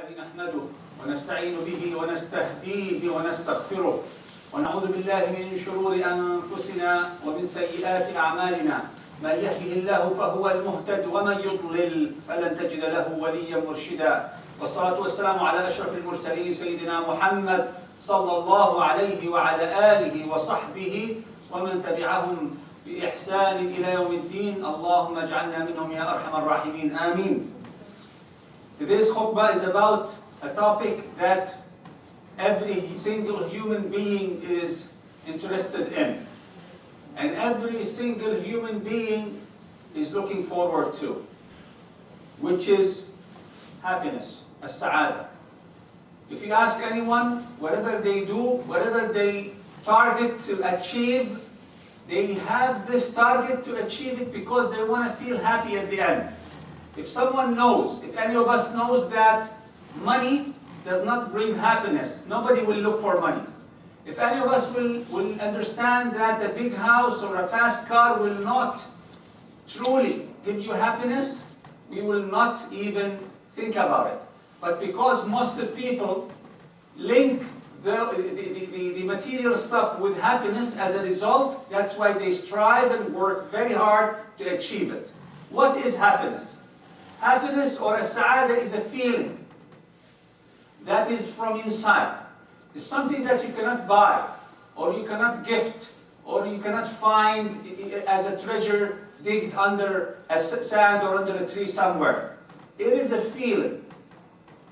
نحمده ونستعين به ونستهديه ونستغفره ونعوذ بالله من شرور أنفسنا ومن سيئات أعمالنا. من يهده الله فهو المهتد ومن يضلل فلن تجد له وليا مرشدا. والصلاة والسلام على أشرف المرسلين سيدنا محمد صلى الله عليه وعلى آله وصحبه ومن تبعهم بإحسان إلى يوم الدين. اللهم اجعلنا منهم يا أرحم الراحمين. آمين. Today's khutbah is about a topic that every single human being is interested in. And every single human being is looking forward to, which is happiness, as-sa'ada. If you ask anyone, whatever they do, whatever they target to achieve, they have this target to achieve it because they want to feel happy at the end. If someone knows, if any of us knows that money does not bring happiness, nobody will look for money. If any of us will understand that a big house or a fast car will not truly give you happiness, we will not even think about it. But because most of people link the material stuff with happiness as a result, that's why they strive and work very hard to achieve it. What is happiness? Happiness or a sa'ada is a feeling that is from inside. It's something that you cannot buy, or you cannot gift, or you cannot find as a treasure digged under a sand or under a tree somewhere. It is a feeling.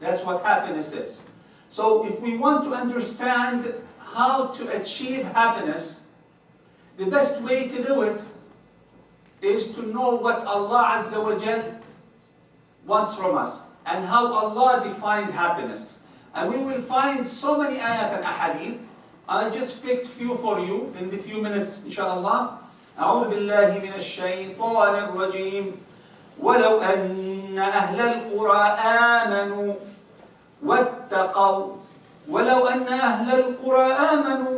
That's what happiness is. So if we want to understand how to achieve happiness, the best way to do it is to know what Allah Azza wa Jal wants from us and how Allah defined happiness. And we will find so many ayat and ahadith. I just picked few for you in the few minutes, inshallah. أعوذ بالله من الشيطان الرجيم ولو أن أهل القرى آمنوا واتقوا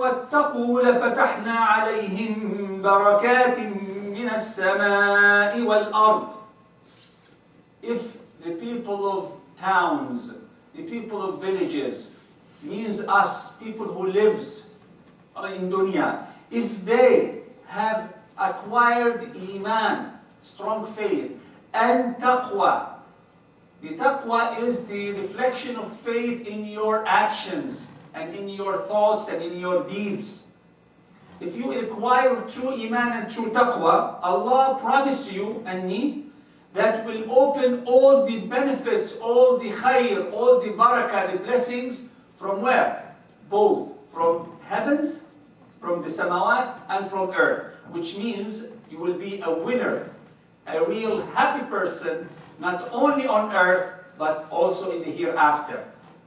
واتقوا لفتحنا عليهم بركات من السماء والأرض. If the people of towns, the people of villages, means us, people who lives in dunya, if they have acquired iman, strong faith, and taqwa, the taqwa is the reflection of faith in your actions and in your thoughts and in your deeds. If you acquire true iman and true taqwa, Allah promised you and me that will open all the benefits, all the khair, all the barakah, the blessings, from where? Both from heavens, from the samawat, and from earth. Which means you will be a winner, a real happy person, not only on earth, but also in the hereafter.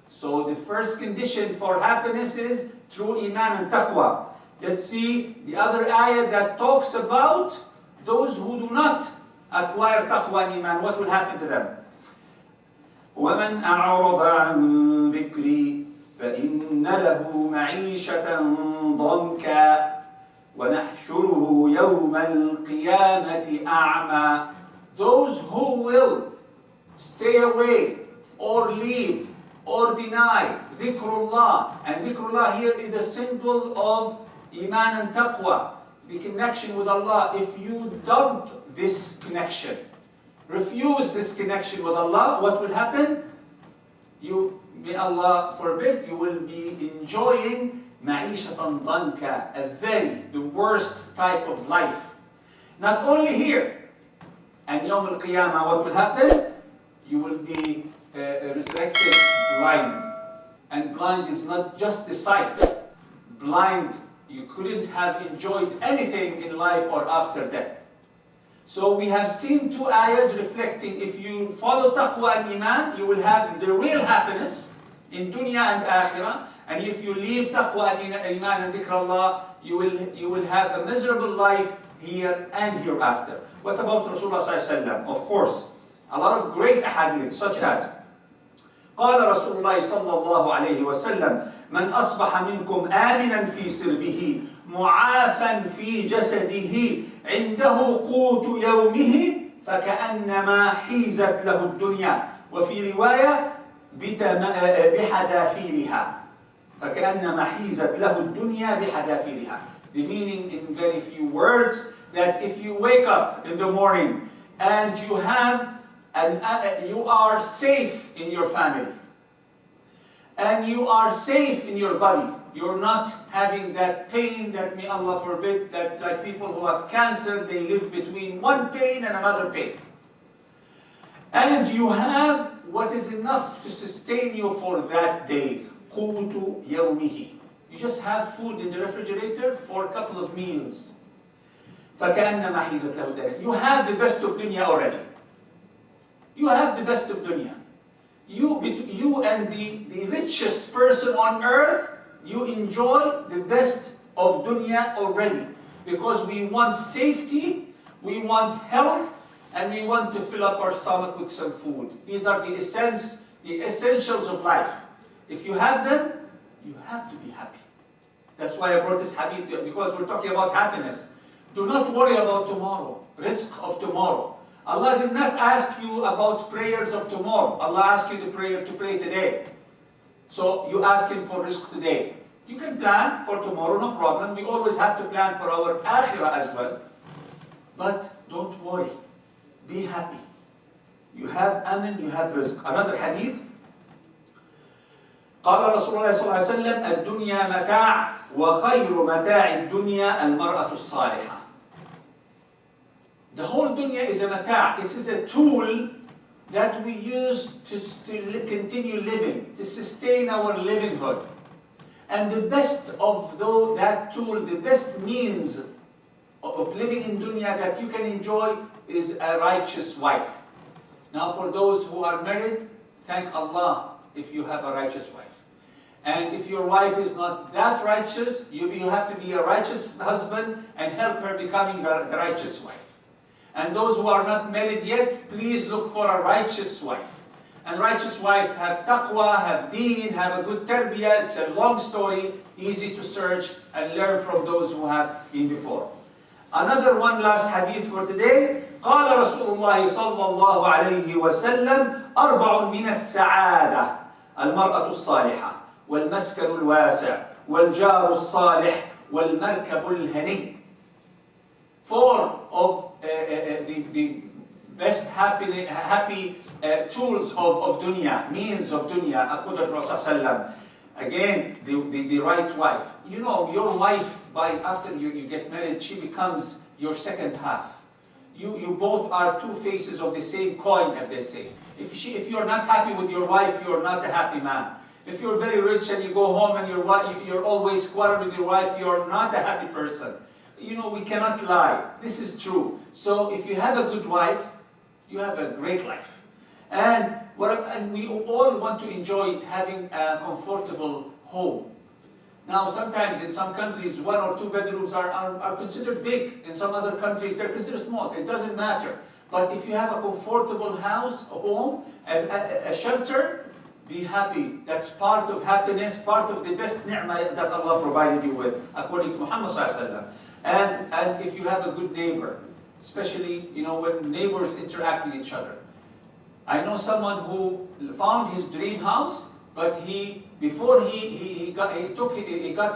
So the first condition for happiness is true iman and taqwa. Let's see the other ayah that talks about those who do not acquire taqwa and iman. What will happen to them? وَمَنْ أَعْرَضَ عَنْ ذِكْرِي فَإِنَّ لَهُ مَعِيشَةً ضَنْكًا وَنَحْشُرُهُ يَوْمَ الْقِيَامَةِ أَعْمَى. Those who will stay away or leave or deny dhikrullah, and dhikrullah here is the symbol of iman and taqwa, the connection with Allah. If you doubt this connection, refuse this connection with Allah, what will happen? You, may Allah forbid, you will be enjoying ma'ishatan danka, the worst type of life. Not only here, and Yawm al-Qiyamah, what will happen? You will be resurrected blind. And blind is not just the sight. Blind, you couldn't have enjoyed anything in life or after death. So we have seen two ayahs reflecting, if you follow taqwa and iman, you will have the real happiness in dunya and akhirah. And if you leave taqwa and iman and dhikrullah, you will have a miserable life here and hereafter. What about Rasulullah sallallahu alaihi wasallam? Of course, a lot of great ahadith, such as قال رسول الله صلى الله عليه وسلم من أصبح منكم آمنا في سربه معافا في جسده عنده قوت يومه فكأنما حيزت له الدنيا. وفي رواية بحذافيرها فكأنما حيزت له الدنيا بحذافيرها. The meaning in very few words, that if you wake up in the morning and you are safe in your family and you are safe in your body, you're not having that pain that, may Allah forbid, that like people who have cancer, they live between one pain and another pain. And you have what is enough to sustain you for that day. قُوتُ يَوْمِهِ. You just have food in the refrigerator for a couple of meals. فَكَأَنَّمَا حِيزَتْ لَهُ الدُّنْيَا. You have the best of dunya already. You have the best of dunya. You and the richest person on earth, you enjoy the best of dunya already. Because we want safety, we want health, and we want to fill up our stomach with some food. These are the essentials of life. If you have them, you have to be happy. That's why I brought this hadith, because we're talking about happiness. Do not worry about tomorrow, risk of tomorrow. Allah did not ask you about prayers of tomorrow. Allah asked you to pray today. So you ask Him for risk today. You can plan for tomorrow, no problem. We always have to plan for our akhirah as well. But don't worry. Be happy. You have aman, you have risk. Another hadith. قال رسول الله صلى الله عليه وسلم الدنيا متاع وخير متاع الدنيا المرأة الصالحة. The whole dunya is a mata'. It is a tool that we use to continue living, to sustain our livelihood. And the best of that tool, the best means of living in dunya that you can enjoy is a righteous wife. Now for those who are married, thank Allah if you have a righteous wife. And if your wife is not that righteous, you have to be a righteous husband and help her becoming the righteous wife. And those who are not married yet, please look for a righteous wife. And righteous wife have taqwa, have deen, have a good tarbiyah. It's a long story, easy to search and learn from those who have been before. Another one last hadith for today. قال رسول الله صلى الله عليه وسلم أربع من السعادة المرأة الصالحة والمسكن الواسع والجار الصالح والمركب الهني. Four of the best happy tools of dunya, means of dunya, according to Prophet. Again, the right wife. You know, your wife, after you get married, she becomes your second half. You both are two faces of the same coin, as they say. If you're not happy with your wife, you're not a happy man. If you're very rich and you go home and you're always quarreling with your wife, you're not a happy person. You know, we cannot lie. This is true. So if you have a good wife, you have a great life. And we all want to enjoy having a comfortable home. Now, sometimes in some countries, 1 or 2 bedrooms are considered big. In some other countries, they're considered small. It doesn't matter. But if you have a comfortable house, a home, a shelter, be happy. That's part of happiness, part of the best ni'mah that Allah provided you with, according to Muhammad sallallahu alaihi wasallam. And if you have a good neighbor, especially, you know, when neighbors interact with each other. I know someone who found his dream house, but before he got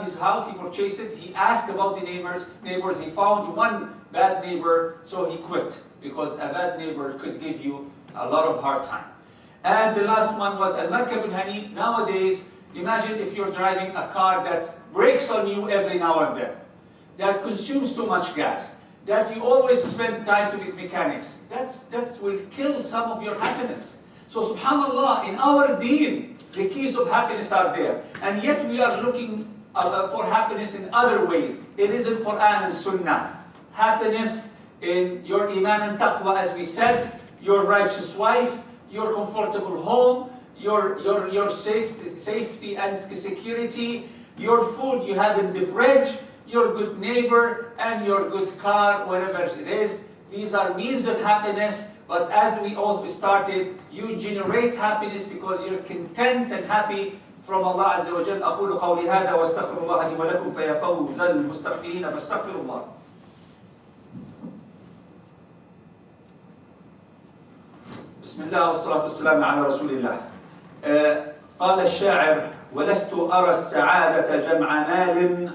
his house, he purchased it, he asked about the neighbors, he found one bad neighbor, so he quit, because a bad neighbor could give you a lot of hard time. And the last one was al-markab al-hani. Nowadays, imagine if you're driving a car that breaks on you every now and then, that consumes too much gas, that you always spend time to meet mechanics. That will kill some of your happiness. So subhanallah, in our deen, the keys of happiness are there. And yet we are looking for happiness in other ways. It is in Quran and Sunnah. Happiness in your iman and taqwa, as we said, your righteous wife, your comfortable home, your safety and security, your food you have in the fridge, your good neighbor, and your good car, whatever it is. These are means of happiness, but as we always started, you generate happiness because you're content and happy from Allah Azza wa Jal. أقول قولي هذا واستغفر الله لي ولكم فيا فوز المستغفرين فاستغفر الله. بسم الله والصلاة والسلام على رسول الله. قال الشاعر ولست أرى السعادة جمع مال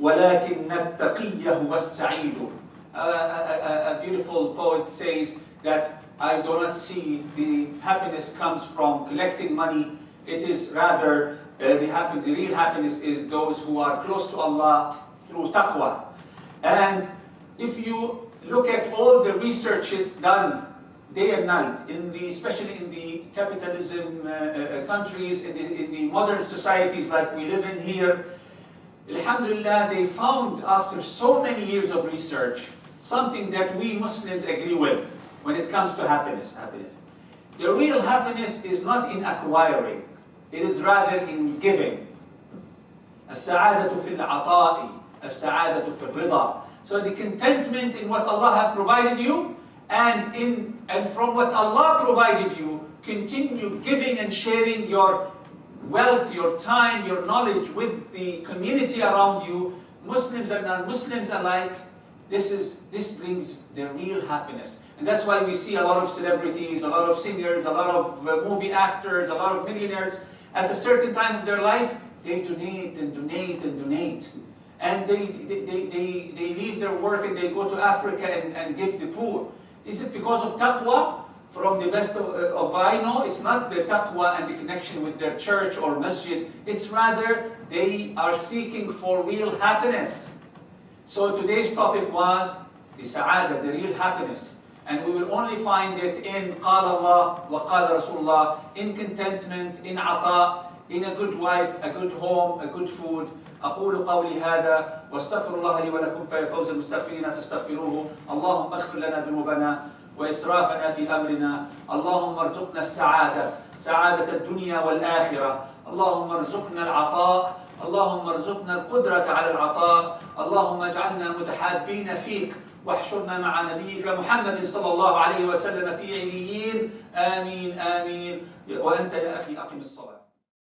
ولكن التقي هو السعيد. A beautiful poet says that I do not see the happiness comes from collecting money. It is rather the real happiness is those who are close to Allah through taqwa. And if you look at all the researches done day and night, especially in the capitalism countries, in the modern societies like we live in here, alhamdulillah, they found after so many years of research something that we Muslims agree with when it comes to happiness. The real happiness is not in acquiring, it is rather in giving. السعادة في العطاء السعادة في الرضا. So the contentment in what Allah has provided you, and from what Allah provided you, continue giving and sharing your wealth, your time, your knowledge with the community around you, Muslims and non-Muslims alike. This brings the real happiness. And that's why we see a lot of celebrities, a lot of singers, a lot of movie actors, a lot of millionaires. At a certain time of their life, they donate and donate and donate. And they leave their work and they go to Africa and give the poor. Is it because of taqwa? From the best of I know, it's not the taqwa and the connection with their church or masjid. It's rather they are seeking for real happiness. So today's topic was the sa'ada, the real happiness. And we will only find it in قال Allah wa قال Rasulullah, in contentment, in ata, in a good wife, a good home, a good food. أقول قولي هذا واستغفر الله لي ولكم فيا فوز المستغفرين فاستغفروه. اللهم اغفر لنا ذنوبنا وإسرافنا في أمرنا. اللهم ارزقنا السعادة، سعادة الدنيا والآخرة. اللهم ارزقنا العطاء، اللهم ارزقنا القدرة على العطاء. اللهم اجعلنا متحابين فيك واحشرنا مع نبيك محمد صلى الله عليه وسلم في عليين. آمين آمين. وأنت يا أخي أقم الصلاة.